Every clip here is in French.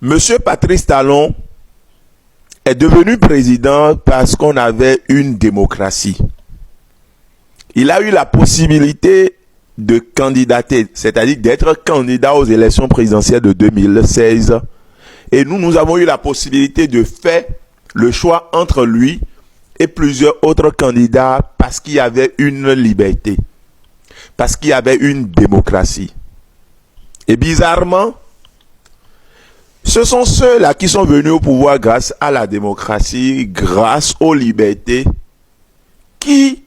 Monsieur Patrice Talon est devenu président parce qu'on avait une démocratie. Il a eu la possibilité de candidater, c'est-à-dire d'être candidat aux élections présidentielles de 2016. Et nous avons eu la possibilité de faire le choix entre lui et plusieurs autres candidats parce qu'il y avait une liberté, parce qu'il y avait une démocratie. Et bizarrement, ce sont ceux-là qui sont venus au pouvoir grâce à la démocratie, grâce aux libertés, qui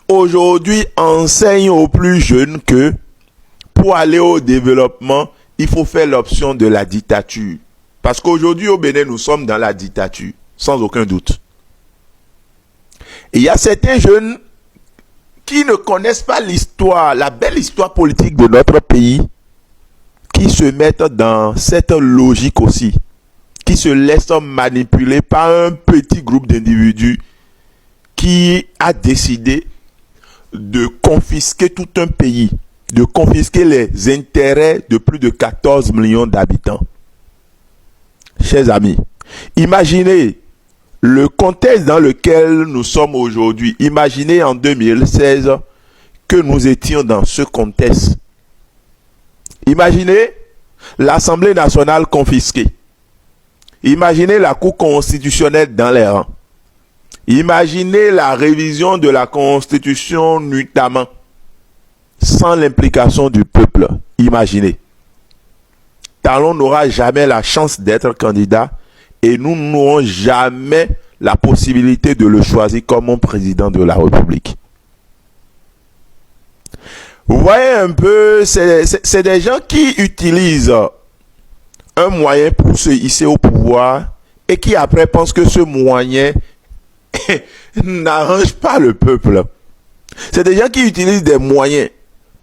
aujourd'hui enseignent aux plus jeunes que pour aller au développement, il faut faire l'option de la dictature. Parce qu'aujourd'hui au Bénin, nous sommes dans la dictature, sans aucun doute. Et il y a certains jeunes qui ne connaissent pas l'histoire, la belle histoire politique de notre pays, qui se mettent dans cette logique aussi, qui se laissent manipuler par un petit groupe d'individus qui a décidé de confisquer tout un pays, de confisquer les intérêts de plus de 14 millions d'habitants. Chers amis, imaginez le contexte dans lequel nous sommes aujourd'hui. Imaginez en 2016 que nous étions dans ce contexte. Imaginez l'Assemblée nationale confisquée. Imaginez la Cour constitutionnelle dans les rangs. Imaginez la révision de la Constitution notamment, sans l'implication du peuple. Imaginez. Talon n'aura jamais la chance d'être candidat et nous n'aurons jamais la possibilité de le choisir comme président de la République. Vous voyez un peu, c'est des gens qui utilisent un moyen pour se hisser au pouvoir et qui après pensent que ce moyen n'arrange pas le peuple. C'est des gens qui utilisent des moyens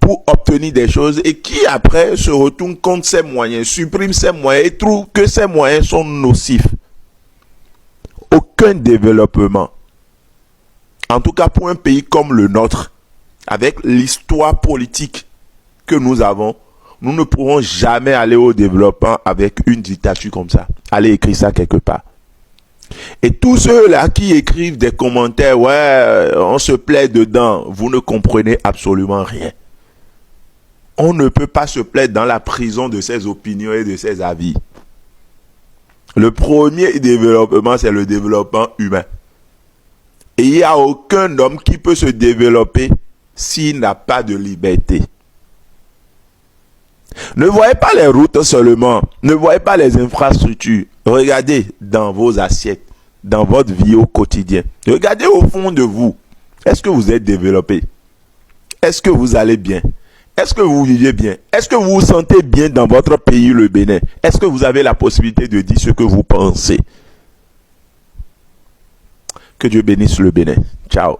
pour obtenir des choses et qui après se retournent contre ces moyens, suppriment ces moyens et trouvent que ces moyens sont nocifs. Aucun développement, en tout cas pour un pays comme le nôtre, avec l'histoire politique que nous avons, nous ne pourrons jamais aller au développement avec une dictature comme ça. Allez écrire ça quelque part. Et tous ceux-là qui écrivent des commentaires, ouais, on se plaît dedans, vous ne comprenez absolument rien. On ne peut pas se plaire dans la prison de ses opinions et de ses avis. Le premier développement, c'est le développement humain. Et il n'y a aucun homme qui peut se développer s'il n'a pas de liberté. Ne voyez pas les routes seulement, ne voyez pas les infrastructures. Regardez dans vos assiettes, dans votre vie au quotidien. Regardez au fond de vous. Est-ce que vous êtes développé? Est-ce que vous allez bien? Est-ce que vous vivez bien? Est-ce que vous vous sentez bien dans votre pays, le Bénin? Est-ce que vous avez la possibilité de dire ce que vous pensez? Que Dieu bénisse le Bénin. Ciao.